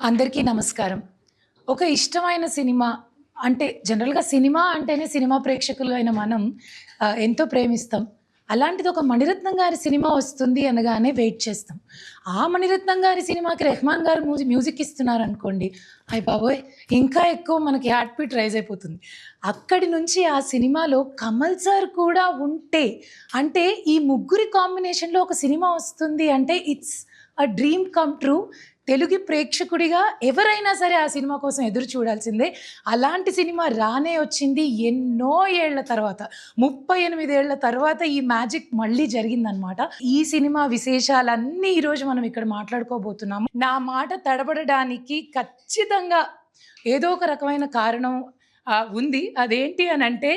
అందరికీ నమస్కారం. ఒక ఇష్టమైన సినిమా అంటే జనరల్‌గా సినిమా అంటేనే సినిమా ప్రేక్షకులు అయిన మనం ఎంతో ప్రేమిస్తాం. అలాంటిది ఒక మణిరత్నం గారి సినిమా వస్తుంది అనగానే వెయిట్ చేస్తాం. ఆ మణిరత్నం గారి సినిమాకి రెహమాన్ గారు మ్యూజిక్ ఇస్తున్నారనుకోండి, అయ్య బాబోయ్! ఇంకా ఎక్కువ మనకి హార్ట్ బీట్ రైజ్ అయిపోతుంది. అక్కడి నుంచి ఆ సినిమాలో కమల్ సార్ కూడా ఉంటే, అంటే ఈ ముగ్గురి కాంబినేషన్‌లో ఒక సినిమా వస్తుంది అంటే it's a dream come true. Telugu ప్రేక్షకుడిగా ఎవరైనా సరే ఆ సినిమా కోసం ఎదురు చూడాల్సిందే. అలాంటి సినిమా రానే వచ్చింది ఎన్నో ఏళ్ల తర్వాత. 38 ఏళ్ల తర్వాత ఈ మ్యాజిక్ మళ్ళీ జరిగిందనమాట. ఈ సినిమా విశేషాలన్నీ ఈరోజు మనం ఇక్కడ మాట్లాడుకోబోతున్నాము. నా మాట తడబడడానికి ఖచ్చితంగా ఏదో ఒక రకమైన కారణం ఉంది. అదేంటి అనంటే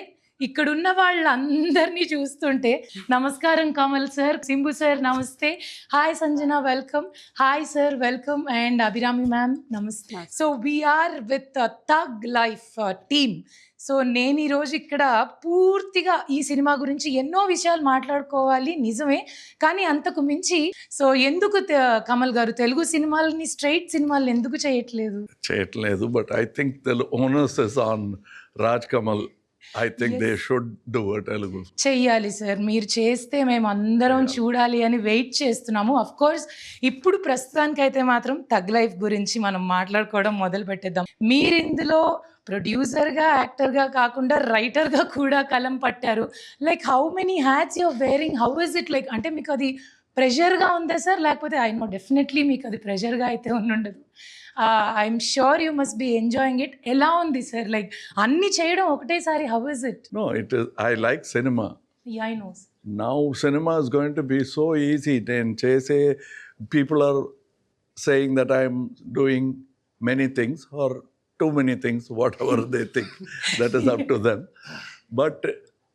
ఇక్కడున్న వాళ్ళందరినీ చూస్తుంటే నమస్కారం కమల్ సార్, సింబు సార్ నమస్తే, hi Sanjana welcome, hi sir welcome and Abhirami ma'am నమస్తే. So we are with Thug Life team. సో నేను ఈరోజు ఇక్కడ పూర్తిగా ఈ సినిమా గురించి ఎన్నో విషయాలు మాట్లాడుకోవాలి నిజమే, కానీ అంతకు మించి సో ఎందుకు కమల్ గారు తెలుగు సినిమాలని స్ట్రైట్ సినిమాలు ఎందుకు చేయట్లేదు? But I think the owners is on Raj Kamal. I think they should do it. చెయ్యాలి సార్, మీరు చేస్తే మేము అందరం చూడాలి అని వెయిట్ చేస్తున్నాము. అఫ్ కోర్స్ ఇప్పుడు ప్రస్తుతానికైతే మాత్రం థగ్ లైఫ్ గురించి మనం మాట్లాడుకోవడం మొదలు పెట్టేద్దాం. మీరు ఇందులో ప్రొడ్యూసర్గా, యాక్టర్గా కాకుండా రైటర్గా కూడా కలం పట్టారు. Like how many hats you're wearing, how is it like? అంటే మీకు అది ప్రెషర్గా ఉందా సార్, లేకపోతే ఐ నో డెఫినెట్లీ మీకు అది ప్రెషర్గా అయితే ఉండదు. I'm sure you must be enjoying it. ఎలా ఉంది సార్, లైక్ అన్ని చేయడం ఒకటేసారి? How is it? No, it is. I like cinema. Yeah, I know. Now cinema is going to be so easy. Then chase people are saying that I'm doing many things or too many things, whatever they think. That is up to them. But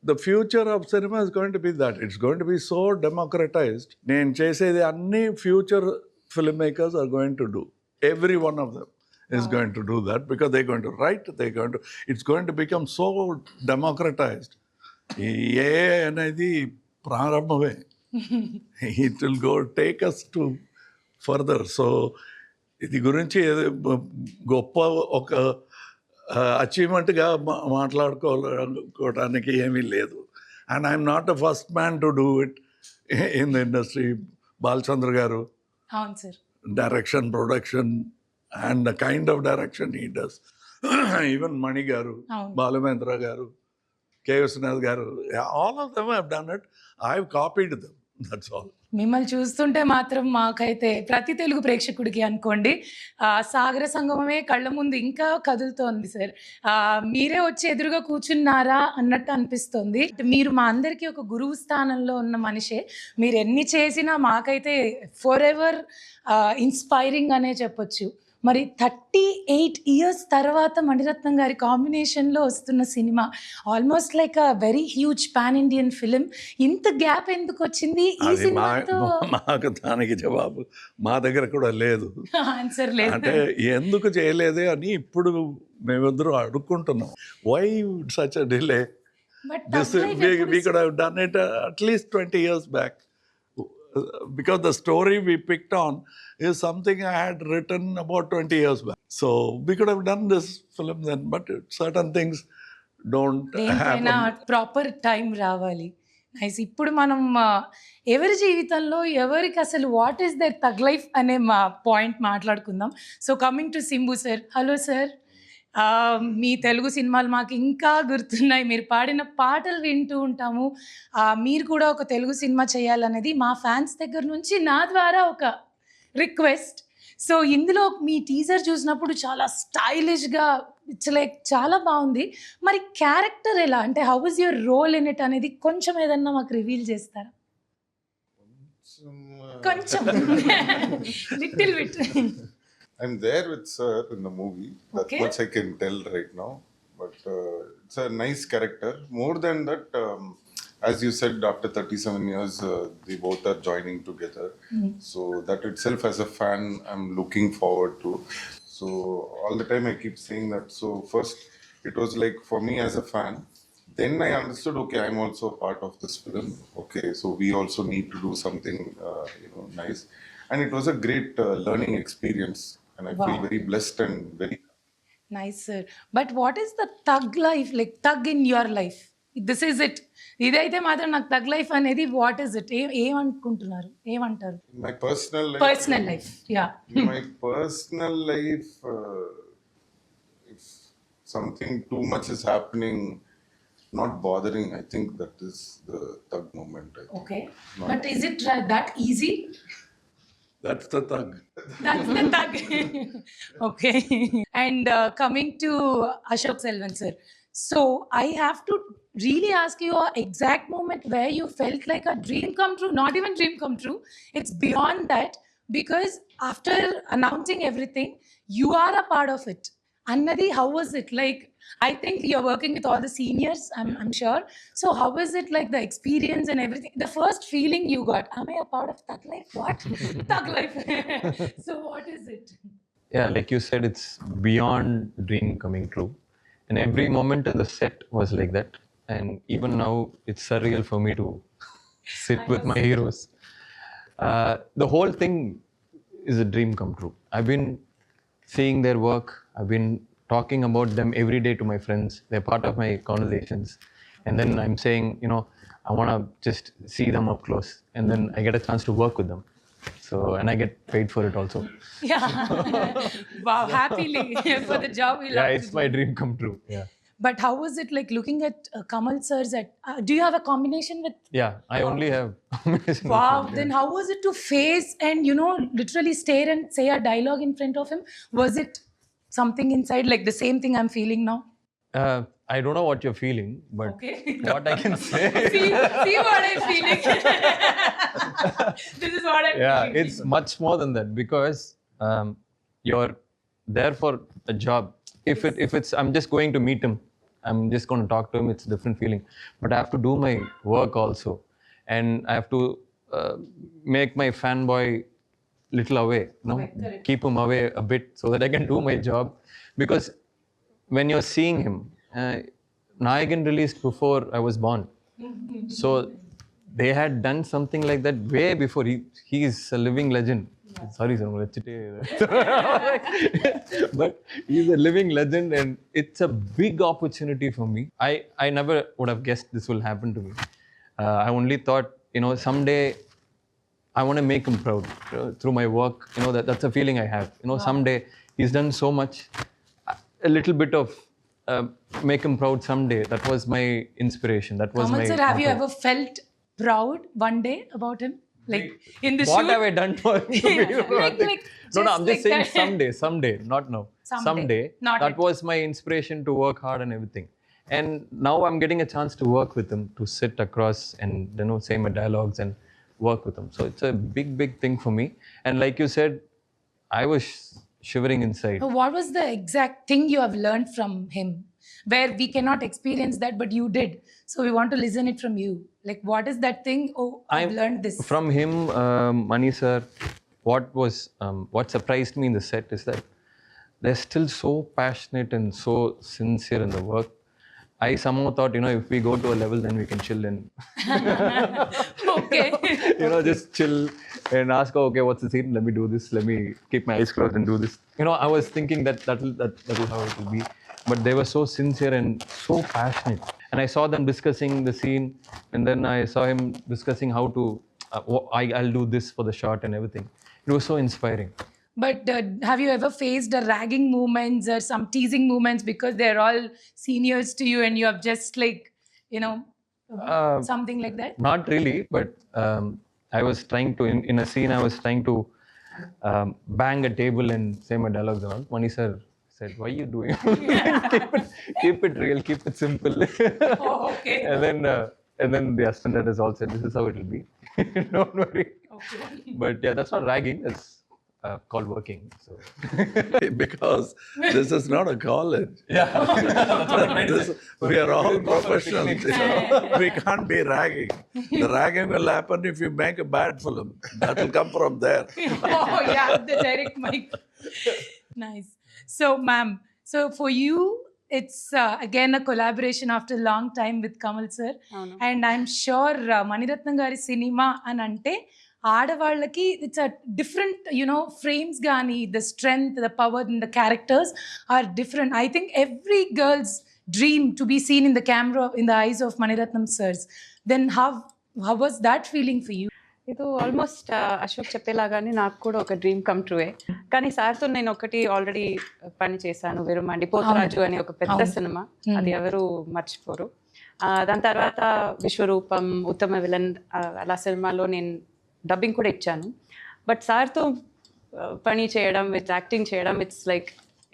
the future of cinema is going to be that. It's going to be so democratized. Then chase any future filmmakers are going to do. Every one of them is going to do that because they're going to write, it's going to become so democratized. అనేది ప్రారంభమే. It will go take us to further. So ఇది గురించి గొప్ప ఒక అచీవ్మెంట్గా మాట్లాడుకోవడానికి ఏమీ లేదు. And I'm not the first man to do it in the industry. Balachandra గారు, అవును sir, direction, production, and the kind of direction he does. Even Mani Garu, Balamendra Garu, K. Viswanath Garu, all of them have done it. I've copied them. That's all. మిమ్మల్ని చూస్తుంటే మాత్రం మాకైతే ప్రతి తెలుగు ప్రేక్షకుడికి అనుకోండి సాగర సంగమమే కళ్ళ ముందు ఇంకా కదులుతోంది సార్. మీరే వచ్చి ఎదురుగా కూర్చున్నారా అన్నట్టు అనిపిస్తుంది. మీరు మా అందరికీ ఒక గురువు స్థానంలో ఉన్న మనిషే. మీరు ఎన్ని చేసినా మాకైతే ఫర్ ఎవర్ ఇన్స్పైరింగ్ అనే చెప్పొచ్చు. మరి 38 years తర్వాత మణిరత్నం గారి కాంబినేషన్లో వస్తున్న cinema, almost like a very huge pan Indian film. ఇంత గ్యాప్ ఎందుకు వచ్చింది ఈ సినిమాతో? మాకు దానికి జవాబు మా దగ్గర కూడా లేదు, ఆన్సర్ లేదు. అంటే ఎందుకు చేయలేదే అని ఇప్పుడు మేమిద్దరూ అడుక్కుంటున్నాం. Why such a delay? We could have done it at least 20 years back. Because the story we picked on is something I had written about 20 years back. So we could have done this film then, but certain things don't happen. Proper time రావాలి. Nice. ఇప్పుడు మనం ఎవరి జీవితంలో ఎవరికి అసలు what is the Thug Life అనే మా point మాట్లాడుకుందాం. So coming to Simbu sir. Hello sir, మీ తెలుగు సినిమాలు మాకు ఇంకా గుర్తున్నాయి. మీరు పాడిన పాటలు వింటూ ఉంటాము. మీరు కూడా ఒక తెలుగు సినిమా చేయాలనేది మా ఫ్యాన్స్ దగ్గర నుంచి నా ద్వారా ఒక రిక్వెస్ట్. సో ఇందులో మీ టీజర్ చూసినప్పుడు చాలా స్టైలిష్గా, ఇట్స్ లైక్ చాలా బాగుంది. మరి క్యారెక్టర్ ఎలా, అంటే how is your role in it అనేది కొంచెం ఏదన్నా మాకు రివీల్ చేస్తారా? కొంచెం little bit. I'm there with sir in the movie. That's much I can tell right now. But it's a nice character. More than that, as you said, after 37 years, they both are joining together. So that itself, as a fan, I'm looking forward to. So all the time I keep saying that. So first, it was like for me as a fan. Then I understood, okay, I'm also part of this film. Okay, so we also need to do something, nice. And it was a great learning experience. and I Wow. feel very blessed and very. Nice, sir. But what is the thug life, like thug in your life? This is it. ఇదైతే మాత్రం నాకు thug life అనేది what is it ఏమనుకుంటున్నారు ఏమంటారు My personal life. Personal life yeah My personal life, if something too much is happening, not bothering, I think that is the thug moment. I think. Okay but is it that easy That's the thug. That's the thug. Okay. And coming to Ashok Selvan, sir. So I have to really ask you an exact moment where you felt like a dream come true. Not even dream come true. It's beyond that because after announcing everything, you are a part of it. Annadi, how was it? Like, I think you're working with all the seniors, I'm sure. So how was it like the experience and everything? The first feeling you got, am I a part of Thug Life? What? Thug Life. So what is it? Yeah, like you said, it's beyond dream coming true. And every moment in the set was like that. And even now, it's surreal for me to sit with my heroes. The whole thing is a dream come true. I've been seeing their work. I've been talking about them every day to my friends. They're part of my conversations. And then I'm saying, you know, I want to just see them up close. And then I get a chance to work with them. So, and I get paid for it also. Yeah. Wow, happily for the job we love. Yeah, to it's do. my dream come true. Yeah. But how was it like looking at Kamal sir's at, do you have a combination with, Yeah, I only have combination of wow, them, then how was it to face and, you know, literally stare and say a dialogue in front of him? Was it something inside, like the same thing I'm feeling now? I don't know what you're feeling, but Okay. what I can say. See what I'm feeling. This is what I'm Yeah, feeling. it's much more than that because you're there for a job. If it's I'm just going to meet him, I'm just going to talk to him. It's a different feeling, but I have to do my work also, and I have to make my fanboy little away. No, Away, correct. keep him away a bit so that I can do my job. Because when you're seeing him, Nayagan released before I was born, so they had done something like that way before. He is a living legend. Sorry, sir, but he's a living legend, and it's a big opportunity for me. I never would have guessed this will happen to me. I only thought, you know, someday I want to make him proud through my work. You know, that's a feeling I have. You know, someday he's done so much. A little bit of make him proud someday. That was my inspiration. That was Kamal my. sir, have you motto. ever felt proud one day about him? Like in the What shoot? have I done for him to be Like, No, just I'm just like saying that. someday, not now. Someday, not That yet. was my inspiration to work hard and everything. And now I'm getting a chance to work with him, to sit across and, you know, say my dialogues and work with him. So it's a big thing for me. And like you said, I was shivering inside. What was the exact thing you have learned from him where we cannot experience that, but you did? So we want to listen it from you. Like, what is that thing? Oh, I've learned this. From him, Mani sir, what surprised me in the set is that they're still so passionate and so sincere in the work. I somehow thought, you know, if we go to a level, then we can chill and, Okay. you know, just chill and ask, oh, okay, what's the scene? Let me do this. Let me keep my eyes closed and do this. You know, I was thinking that'll how it will be. But they were so sincere and so passionate. And I saw them discussing the scene, and then I saw him discussing how to, I'll do this for the shot and everything. It was so inspiring. But have you ever faced a ragging moments or some teasing moments because they're all seniors to you and you have just like, you know, something like that? Not really, but I was trying to, in a scene, I was trying to bang a table and say my dialogues and all. Mani sir said, why are you doing? keep it real, keep it simple. Oh, okay. And then the assistant has all said, this is how it will be. Don't worry. Okay. But yeah, that's not ragging. That's called working. So Because this is not a college. yeah, We are all professionals. You know? We can't be ragging. The ragging will happen if you make a bad film. That will come from there. Oh, yeah, the direct mic. Nice. So, ma'am, so for you, it's again a collaboration after a long time with Kamal sir. అవును. And I'm sure Maniratnam gari cinema అని అంటే ఆడవాళ్ళకి it's a different frames కానీ the strength the power in the characters are different. I think every girls dream to be seen in the camera in the eyes of Maniratnam sirs. Then how was that feeling for you? ఇది almost Ashok చెప్పేలాగానే నాకు కూడా ఒక dream come ట్రూయే. కానీ సార్తో నేను ఒకటి already పని చేశాను, విరుమండి పోతరాజు అని ఒక పెద్ద సినిమా, అది ఎవరు మర్చిపోరు. దాని తర్వాత విశ్వరూపం, ఉత్తమ విలన్, అలా సినిమాలో నేను డబ్బింగ్ కూడా ఇచ్చాను. బట్ సార్తో పని చేయడం, విత్ యాక్టింగ్ చేయడం, ఇట్స్ లైక్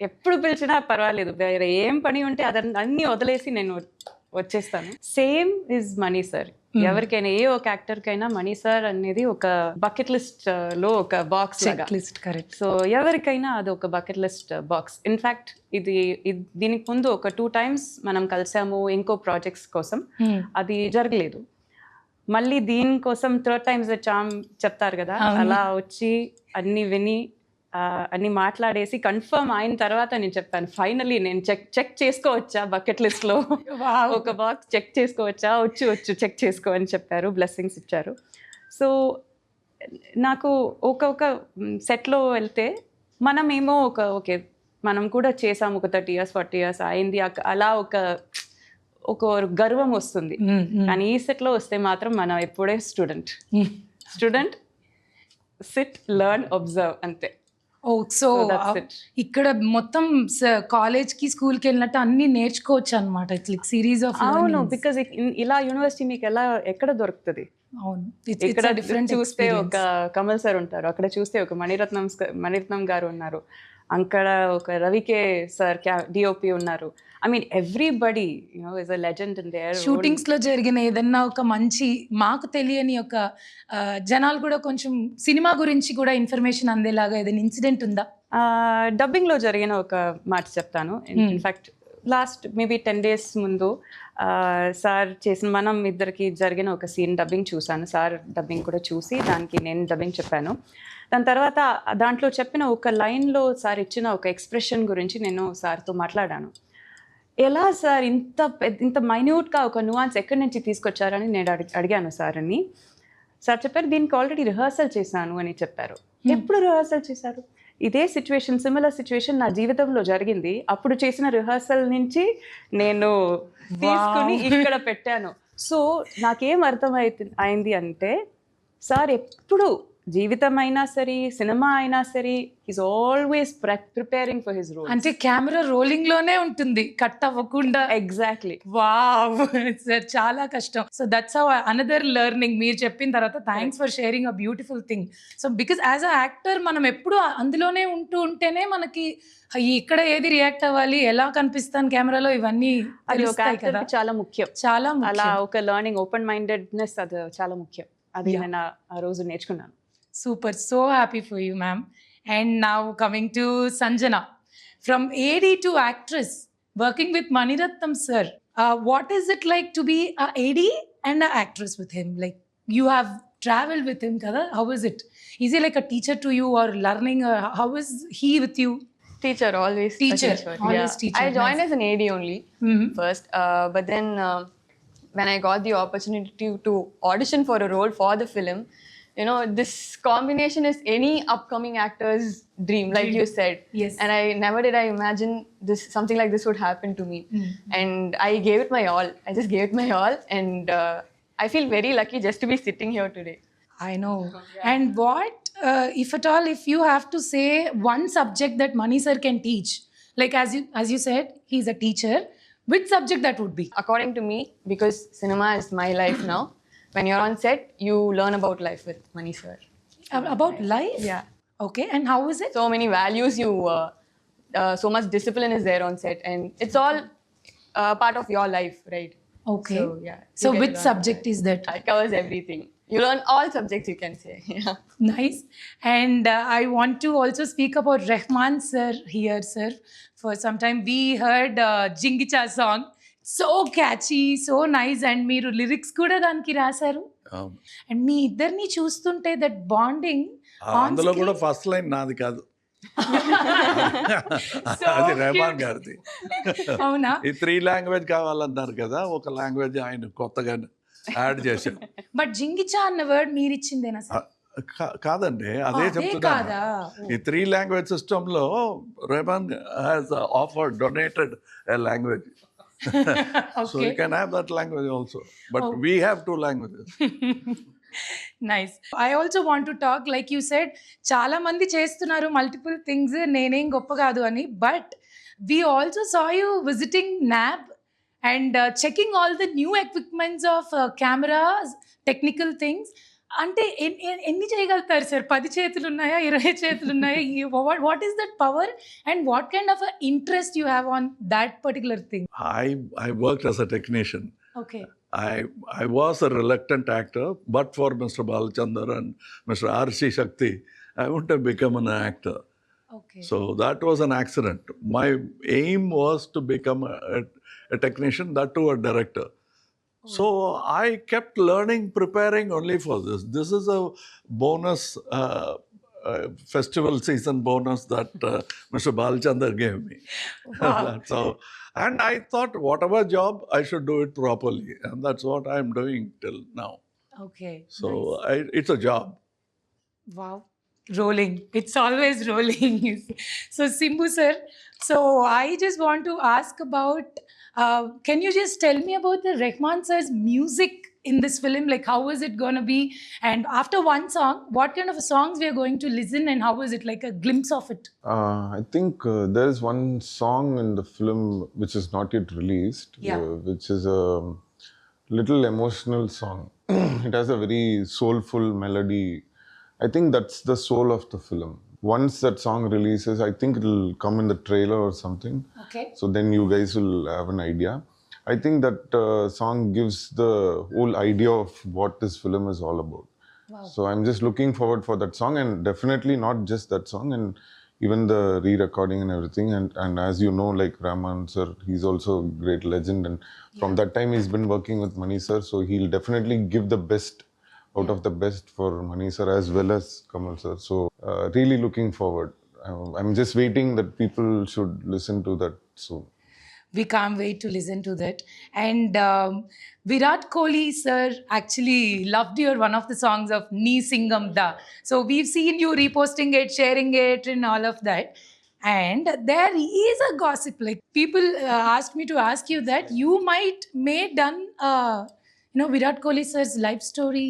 ఎప్పుడు పిలిచినా పర్వాలేదు, వేరే ఏం పని ఉంటే అన్ని వదిలేసి నేను వచ్చేస్తాను. Same is money sir. ఎవరికైనా ఏ ఒక యాక్టర్కైనా మనీ సార్ అనేది ఒక బకెట్ లిస్ట్ లో ఒక బాక్స్ లిస్ట్. కరెక్ట్. సో ఎవరికైనా అది ఒక బకెట్ లిస్ట్ బాక్స్. ఇన్ఫ్యాక్ట్ దీనికి ముందు ఒక 2 times మనం కలిసాము ఇంకో ప్రాజెక్ట్స్ కోసం, అది జరగలేదు. మళ్ళీ దీనికోసం 3rd time చెప్తారు కదా, అలా వచ్చి అన్ని విని అన్ని మాట్లాడేసి కన్ఫర్మ్ అయిన తర్వాత నేను చెప్పాను, ఫైనలీ నేను చెక్ చేసుకోవచ్చా బకెట్ లిస్ట్ లో ఒక బాక్స్ చెక్ చేసుకోవచ్చా, వచ్చు చెక్ చేసుకో అని చెప్పారు, బ్లెస్సింగ్స్ ఇచ్చారు. సో నాకు ఒక సెట్లో వెళ్తే మనమేమో ఓకే మనం కూడా చేసాము, ఒక 30 years 40 years అయింది, అలా ఒక గర్వం వస్తుంది. కానీ ఈ సెట్లో వస్తే మాత్రం మనం ఎప్పుడే స్టూడెంట్ సిట్ లెర్న్ అబ్జర్వ్ అంతే. సో ఇక్కడ మొత్తం కాలేజ్కి స్కూల్కి వెళ్ళినట్టు అన్ని నేర్చుకోవచ్చు అనమాట. It's like series of. అవును, బికాజ్ ఇలా యూనివర్సిటీ మీకు ఎక్కడ దొరుకుతుంది? అవును, ఇక్కడ డిఫరెంట్ చూస్తే ఒక కమల్ సార్ ఉంటారు, అక్కడ చూస్తే ఒక మణిరత్నం గారు ఉన్నారు, అక్కడ ఒక రవికే సార్ డిఓపి ఉన్నారు. I mean everybody is a legend in there. Shootings లో జరిగిన ఏదన్నా ఒక మంచి మాకు తెలియని ఒక జనాలు కూడా కొంచెం సినిమా గురించి కూడా ఇన్ఫర్మేషన్ అందేలాగా ఏదైనా ఇన్సిడెంట్ ఉందా? డబ్బింగ్ లో జరిగిన ఒక మాట చెప్తాను. ఇన్ఫాక్ట్ లాస్ట్ మేబీ 10 days ముందు సార్ చేసిన మనం ఇద్దరికి జరిగిన ఒక సీన్ డబ్బింగ్ చూశాను. సార్ డబ్బింగ్ కూడా చూసి దానికి నేను డబ్బింగ్ చెప్పాను. దాని తర్వాత దాంట్లో చెప్పిన ఒక లైన్లో సార్ ఇచ్చిన ఒక ఎక్స్ప్రెషన్ గురించి నేను సార్తో మాట్లాడాను. ఎలా సార్ ఇంత మైన్యూట్గా ఒక నువాన్స్ ఎక్కడి నుంచి తీసుకొచ్చారని నేను అడిగాను సార్ని. సార్ చెప్పారు, దీనికి ఆల్రెడీ రిహర్సల్ చేశాను అని చెప్పారు. ఎప్పుడు రిహర్సల్ చేశారు? ఇదే సిచ్యువేషన్, సిమిలర్ సిచ్యువేషన్ నా జీవితంలో జరిగింది. అప్పుడు చేసిన రిహర్సల్ నుంచి నేను తీసుకుని ఇక్కడ పెట్టాను. సో నాకేం అయింది అంటే సార్ ఎప్పుడు జీవితం అయినా సరే, సినిమా అయినా సరే, is always preparing for his role. అంటే కెమెరా రోలింగ్ లోనే ఉంటుంది, కట్ అవ్వకుండా. ఎగ్జాక్ట్లీ. వావ్ సార్, చాలా కష్టం. So that's how another learning మీరు చెప్పిన తర్వాత. Thanks for sharing a beautiful thing. So because as a actor మనం ఎప్పుడు అందులోనే ఉంటేనే మనకి ఇక్కడ ఏది రియాక్ట్ అవ్వాలి, ఎలా కనిపిస్తాను కెమెరాలో, ఇవన్నీ చాలా ముఖ్యం. చాలా అలా ఒక లెర్నింగ్, ఓపెన్ మైండెడ్నెస్ అది చాలా ముఖ్యం. అది నేను ఆ రోజు నేర్చుకున్నాను. Super, so happy for you, ma'am. And now coming to Sanjana, from AD to actress, working with Maniratnam sir, what is it like to be a AD and a actress with him? Like you have traveled with him, kada? How is it? Is he like a teacher to you or learning? How is he with you? Teacher, always. Teacher, always yeah. teacher. I joined as an AD only first, but then when I got the opportunity to audition for a role for the film, this combination is any upcoming actor's dream, like you said. Yes. And I never did I imagine something like this would happen to me. And I gave it my all. I just gave it my all, and I feel very lucky just to be sitting here today. I know. And what, if at all, if you have to say one subject that Mani sir can teach, like as you said, he's a teacher, which subject that would be? According to me, because cinema is my life now, when you're on set, you learn about life with Mani sir. About life? Yeah. Okay, and how is it? So many values, so much discipline is there on set, and it's all part of your life, right? Okay. So, yeah. So which subject is that? It covers everything. You learn all subjects, you can say. Yeah. Nice. And I want to also speak about Rahman sir here, sir. For some time we heard Jingicha song. So catchy, so nice. And మీరు lyrics కూడా దానికి రాశారు. And మీ ఇద్దరిని చూస్తుంటే that bonding, అందులో కూడా first line నాది కాదు, అది రెహమాన్ గారిది. అవునా? ఈ 3 language కావాలన్నారు కదా, ఒక లాంగ్వేజ్ ఆయన కొత్తగా యాడ్ చేశారు. బట్ జింగిచా అన్న వర్డ్ మీరు ఇచ్చిందేనా సార్? కాదండి, అదే అదే చెప్తున్నాను. కాదా? ఈ 3 లాంగ్వేజ్ సిస్టంలో Rahman has offered donated a language. So you can have that language also. But we have 2 languages. Nice. I also want to talk like you said చాలా మంది చేస్తున్నారు మల్టిపుల్ థింగ్స్, నేనేం గొప్ప కాదు అని. But we also saw you visiting NAB and checking all the new equipments of cameras, technical things. అంటే ఎన్ని చేయగలుగుతారు సార్? 10 చేతులు ఉన్నాయా, 20 చేతులు ఉన్నాయా? What is that power and what kind of interest you have on that particular thing? I worked as a technician. Okay. I was a reluctant actor, but for Mr. Balchandar and Mr. R.C. Shakti, I wouldn't have become an actor. Okay. So that was an accident. My aim was to become a technician, that too a director. So I kept learning, preparing only for this. This is a bonus, festival season bonus that Mr. Balchandar gave me. That's how. And I thought whatever job, I should do it properly. And that's what I'm doing till now. Okay. So it's a job. Wow. Rolling. It's always rolling. So Simbu sir, so I just want to ask about, can you just tell me about the Rahman sir's music in this film? Like how is it going to be? And after one song, what kind of songs we are going to listen and how is it, like a glimpse of it? I think there is one song in the film which is not yet released, Yeah. which is a little emotional song. It has a very soulful melody. I think that's the soul of the film. Once that song releases, I think it'll come in the trailer or something. Okay. So then you guys will have an idea. I think that song gives the whole idea of what this film is all about. Wow. So I'm just looking forward for that song, and definitely not just that song, and even the re-recording and everything. And as you know, like Rahman sir, he's also a great legend, and from that time he's been working with Mani sir, so he'll definitely give the best out of the best for Mani sir as well as Kamal sir. So really looking forward. I'm just waiting that people should listen to that soon. We can't wait to listen to that. And Virat Kohli sir actually loved your one of the songs of Nee Singam Da. So we've seen you reposting it, sharing it and all of that. And there is a gossip, like people asked me to ask you that you may done Virat Kohli sir's life story.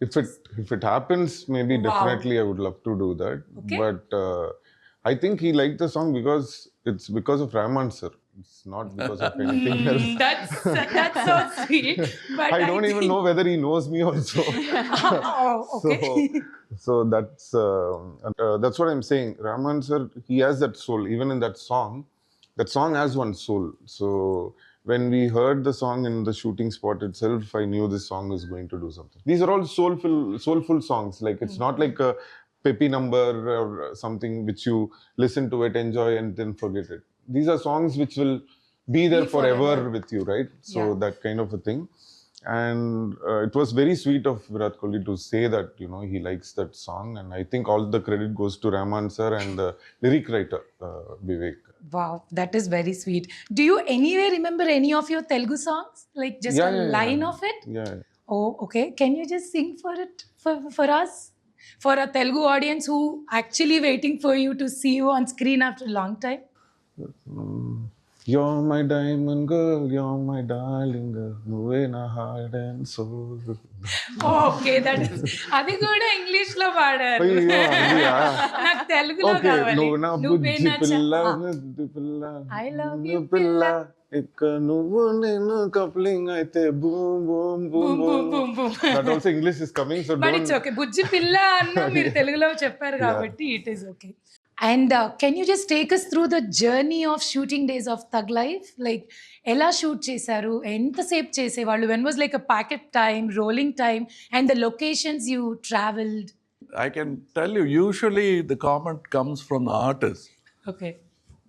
If it happens, maybe Wow. definitely I would love to do that. Okay. But I think he liked the song because it's because of Rahman sir. It's not because of anything else. That's so sweet. But I don't even know whether he knows me also. Oh, okay. So that's what I'm saying. Rahman sir, he has that soul. Even in that song has one soul. So when we heard the song in the shooting spot itself, I knew this song is going to do something. These are all soulful songs. Like it's not like a peppy number or something which you listen to it, enjoy, and then forget it. These are songs which will be there forever with you, right? So Yeah. that kind of a thing. And it was very sweet of Virat Kohli to say that, he likes that song. And I think all the credit goes to Rahman sir and the lyric writer, Vivek. Wow, that is very sweet. Do you anyway remember any of your Telugu songs? Like just a line of it? Yeah. Oh, okay. Can you just sing for it for us? For a Telugu audience who actually waiting for you to see you on screen after a long time? You're my diamond girl, you're my darling girl, నువ్వే నా heart and soul. Okay, that is అది కూడా English లో పాడారు. అయ్యో, అదియా? నాకు తెలుగులో okay, కావాలి. నువ్వు నా నువ్వే బుజ్జి నా పిల్ల, చ- ముద్దు పిల్ల, I love ముద్దు you, పిల్ల, ఇక నువ్వు నేను కప్లింగ్ అయితే boom boom Boom, boom boom, boom. boom, boom. That also English is coming, so but it's don't. Okay. బుజ్జి పిల్ల అన్న మీరు తెలుగులో చెప్పారు కాబట్టి it is okay. And can you just take us through the journey of shooting days of Thug Life? Like ఎలా shoot చేశారు, ఎంతసేపు చేసేవాళ్ళు, when was like a packet time, rolling time, and the locations you travelled? I can tell you, usually the comment comes from the artist. Okay.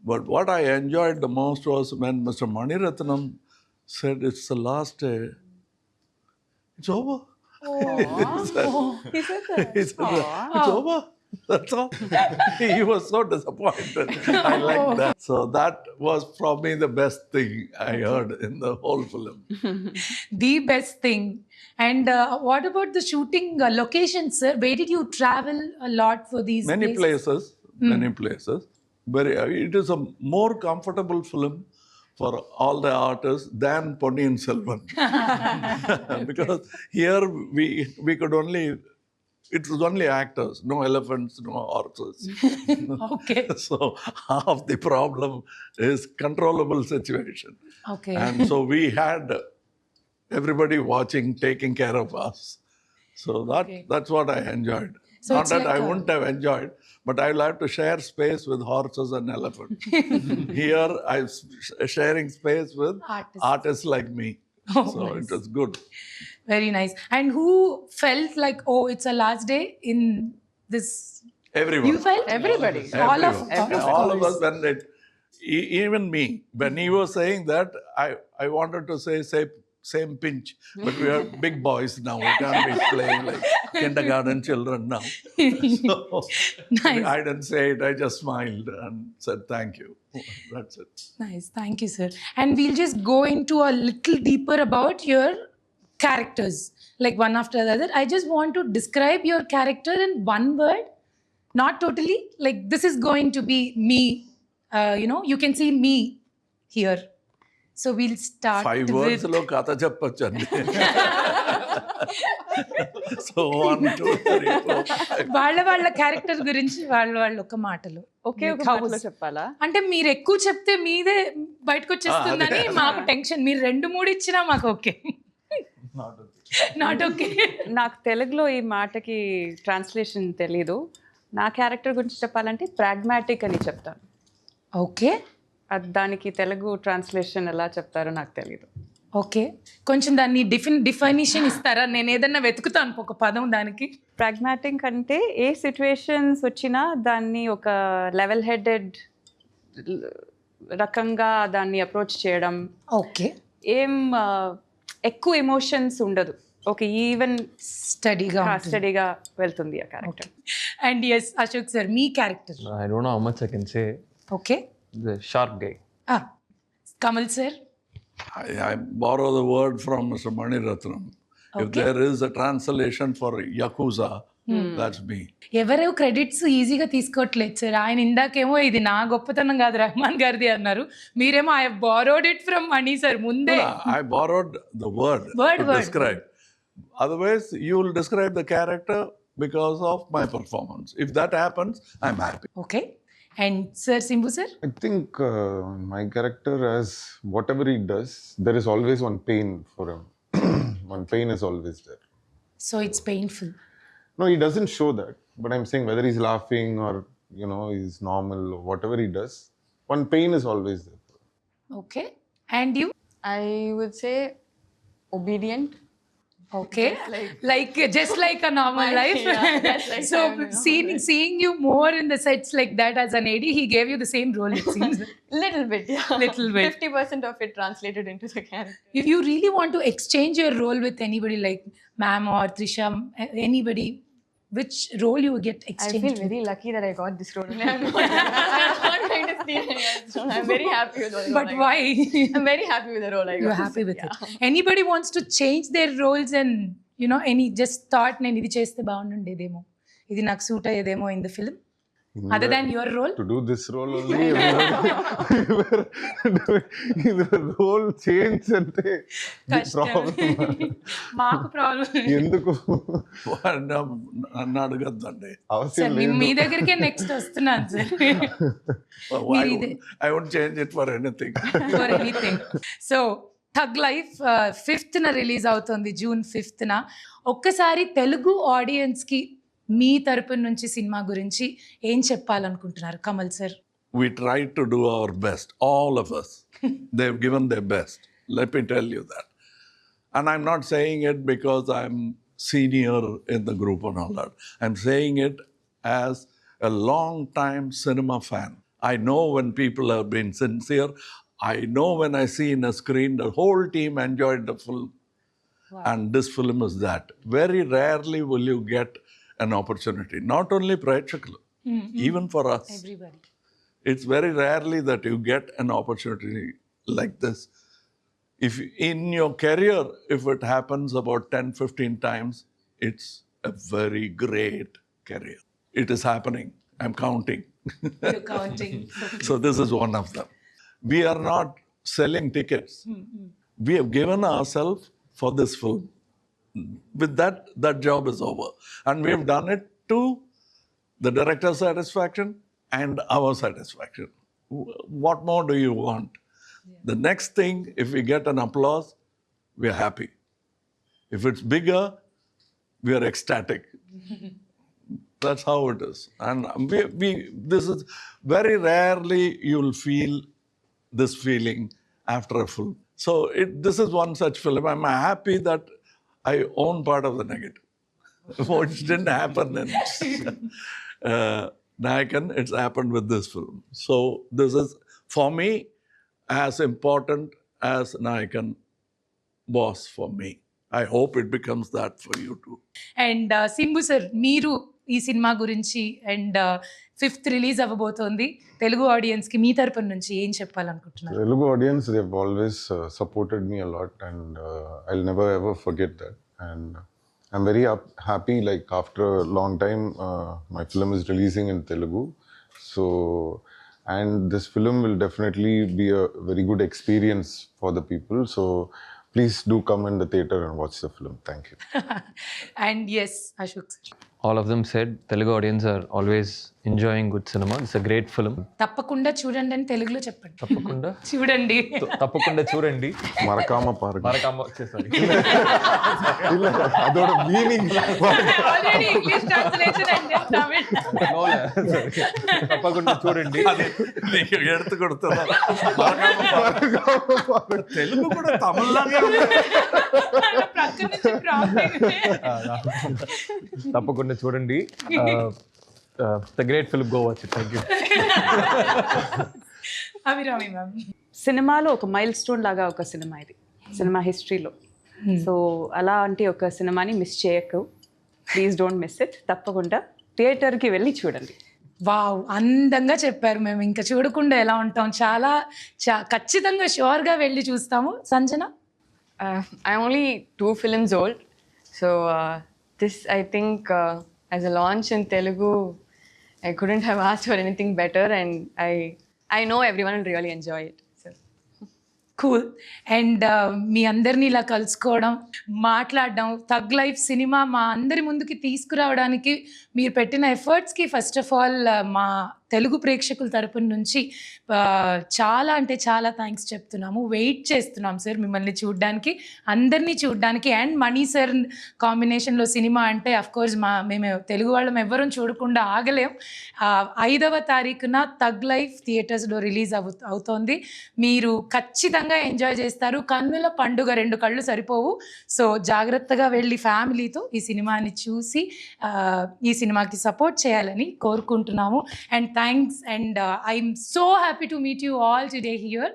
But what I enjoyed the most was when Mr. Maniratnam said, "It's the last day. It's over." He said that. He said, "It's over." That's all. He was so disappointed. I like that. So that was probably the best thing I heard in the whole film. The best thing. And what about the shooting locations, sir? Where did you travel a lot for these Many places. It is a more comfortable film for all the artists than Ponniyin Selvan. Because here we could only, it was only actors, no elephants, no horses. Okay. So half the problem is controllable situation. Okay. And so we had everybody watching, taking care of us. So that's what I enjoyed. So Not it's that like I wouldn't have enjoyed, but I will have to share space with horses and elephants. Here I'm sharing space with artists like me. Oh, So nice. it was good. Very nice. And who felt like, oh, it's a last day in this? Everyone. You felt? Everybody. All of All of course. us, when even me, when he was saying that, I wanted to say same pinch, but we are big boys now. We can't be playing like kindergarten children now. So Nice. I didn't say it. I just smiled and said thank you. That's it. Nice. Thank you, sir. And we'll just go into a little deeper about your characters, like one after the other. I just want to describe your character in one word, not totally. Like, this is going to be me. You can see me here. So we'll start 5 words with... lo katha cheppachandi. So 1, 2, 3, 4, 5. వాళ్ళ character గురించి వాళ్ళు ఒక మాటలు ఒకే ఒక Like, how మాటలో was- చెప్పాలా? అంటే మీరు ఎక్కువ చెప్తే మీదే బయటకు వచ్చేస్తుందని మాకు టెన్షన్. మీరు 2-3 ఇచ్చినా మాకు ఓకే. Not okay. నాకు తెలుగులో ఈ మాటకి ట్రాన్స్లేషన్ తెలీదు. నా క్యారెక్టర్ గురించి చెప్పాలంటే ప్రాగ్మాటిక్ అని చెప్తాను. ఓకే. దానికి తెలుగు ట్రాన్స్లేషన్ ఎలా చెప్తారో నాకు తెలీదు. ఓకే, కొంచెం దాన్ని డిఫైనిషన్ ఇస్తారా? నేను ఏదన్నా వెతుకుతాను ఒక పదం దానికి. ప్రాగ్మాటిక్ అంటే ఏ సిచ్యువేషన్స్ వచ్చినా దాన్ని ఒక లెవెల్ హెడెడ్ రకంగా దాన్ని అప్రోచ్ చేయడం. ఓకే. ఏం ఎక్కువ ఎమోషన్స్ ఉండదు. ఒక ఈవెన్ స్టడీగా వెళ్తుంది ఆ character. And S Ashok sir, మీ character. I don't know how much I can say. Okay. The sharp guy. Kamal sir. I borrow the word from Mr. Mani Ratnam. If there is a translation for Yakuza, that's me. ఎవరో credits ఈజీగా తీసుకోవట్లేదు sir. ఆయన ఇందాకేమో ఇది నా గొప్పతనం కాదు రెహమాన్ గారిది అన్నారు, మీరేమో I borrowed it from money sir ముందే. I borrowed the word to describe. Otherwise, you will describe the character because of my performance. If that happens, I'm happy. Okay. And sir Simbu sir. I think my character, as whatever he does, there is always one pain for him. One pain is always there. So it's painful. No, he doesn't show that. But I'm saying whether he's laughing or, he's normal or whatever he does, one pain is always there. Okay. And you? I would say obedient. Okay, like just like a normal life. Yeah, just like So I'm normal seeing you more in the sets like that as an AD, he gave you the same role, it seems. Little bit, yeah. Little bit. 50% of it translated into the character. If you really want to exchange your role with anybody like ma'am or Trisha, anybody, which role you would get I exchanged feel with? very lucky that I got this role. I'm not going to steal anyone's role. I'm very happy with the role. But why? I'm very happy with the role I got. You're happy with it. Anybody wants to change their roles and any just thought నేను ఇది చేస్తే బాగుండేదేమో, ఇది నాకు suit అయ్యేదేమో in the film, other than your role? To do this role only, the role change ante the problem. మాకు problem. ఎందుకు నన్ను అడగద్దండి. అవసరం మీ లేదు. దగ్గరికే నెక్స్ట్ వస్తున్నాను sir. I won't change it for anything. For anything. So tug life 5th release అవుతుంది, June 5th. ఒక్కసారి తెలుగు ఆడియన్స్కి మీ తరపు నుంచి సినిమా గురించి ఏం చెప్పాలనుకుంటున్నారు Kamal sir? We tried to do our best, all of us. They've given their best. Let me tell you that. And I'm not saying it because I'm senior in the group and all that. I'm saying it as a long-time cinema fan. I know when people have been sincere. I know when I see in a screen, the whole team enjoyed the film. Wow. And this film is that. Very rarely will you get an opportunity. Not only Prekshakalu, even for us. Everybody. It's very rarely that you get an opportunity like this. If in your career, if it happens about 10-15 times, it's a very great career. It is happening. I'm counting. You're counting. So this is one of them. We are not selling tickets. We have given ourselves for this film. With that job is over. And we have done it to the director's satisfaction and our satisfaction. What more do you want? The next thing, if we get an applause, we are happy. If it's bigger, we are ecstatic. That's how it is. And this is very rarely you'll feel this feeling after a film. So this is one such film. I'm happy that I own part of the negative, which didn't happen in Nayakan. It's happened with this film. So this is, for me, as important as Nayakan was for me. I hope it becomes that for you too. And Simbu sir, మీరు ఈ cinema గురించి and 5th release అవ్వబోతోంది, Telugu ఆడియన్స్కి మీ తరపున నుంచి ఏం చెప్పాలనుకుంటున్నారు? Telugu audience, they've always supported me a lot, and I'll never ever forget that. And I'm very happy, like after a long time, my film is releasing in Telugu. So, and this film will definitely be a very good experience for the people. So, please do come in the theater and watch the film. Thank you. And S Ashok sir. All of them said Telugu audience are always enjoying good cinema. It's a great film. తప్పకుండా చూడండి అని తెలుగులో చెప్పండి. తప్పకుండా చూడండి. తప్పకుండా చూడండి. Marakama Park. మరకమ్మ sorry. Adoda meaning. Already English translation and Tamil. తప్పకుండా చూడండి. నీకు ఎడుతు కొడుతున్నా. తెలుగు కూడా తమిళలాగే ప్రక్కన నుంచి ప్రాంప్టింగ్. తప్పకుండా చూడండి. The great film, go watch it. Thank you. Abhirami ma'am. సినిమాలో ఒక మైల్ స్టోన్ లాగా ఒక సినిమా ఇది, సినిమా హిస్టరీలో. సో అలాంటి ఒక సినిమాని మిస్ చేయకు, ప్లీజ్ డోంట్ మిస్ ఇట్. తప్పకుండా థియేటర్కి వెళ్ళి చూడండి. వావ్, అందంగా చెప్పారు. మేము ఇంకా చూడకుండా ఎలా ఉంటాం, చాలా ఖచ్చితంగా షూర్గా వెళ్ళి చూస్తాము. Sanjana? I'm only 2 films old, so this, I think, as a launch in Telugu, I couldn't have asked for anything better, and I know everyone will really enjoy it. So. Cool. And మీ అందరినీ ఇలా కలుసుకోవడం, మాట్లాడడం, tug life cinema మా అందరి ముందుకి తీసుకురావడానికి మీరు పెట్టిన ఎఫర్ట్స్కి ఫస్ట్ ఆఫ్ ఆల్ మా తెలుగు ప్రేక్షకుల తరపున నుంచి చాలా అంటే చాలా థ్యాంక్స్ చెప్తున్నాము. వెయిట్ చేస్తున్నాం సార్ మిమ్మల్ని చూడడానికి, అందరినీ చూడడానికి. అండ్ మణి సార్ కాంబినేషన్లో సినిమా అంటే అఫ్కోర్స్ మేము తెలుగు వాళ్ళం ఎవ్వరూ చూడకుండా ఆగలేం. 5వ తారీఖున థగ్ లైఫ్ థియేటర్స్లో రిలీజ్ అవుతోంది. మీరు ఖచ్చితంగా ఎంజాయ్ చేస్తారు. కన్నుల పండుగ, 2 కళ్ళు సరిపోవు. సో జాగ్రత్తగా వెళ్ళి ఫ్యామిలీతో ఈ సినిమాని చూసి ఈ సినిమాకి సపోర్ట్ చేయాలని కోరుకుంటున్నాము. And thanks, and I'm so happy to meet you all today here.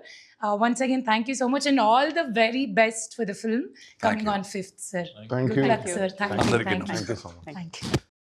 Once again, thank you so much, and all the very best for the film coming on 5th, sir. Thank Good you. luck, sir. Thank you. Thank you. Thank you so much. Thank you.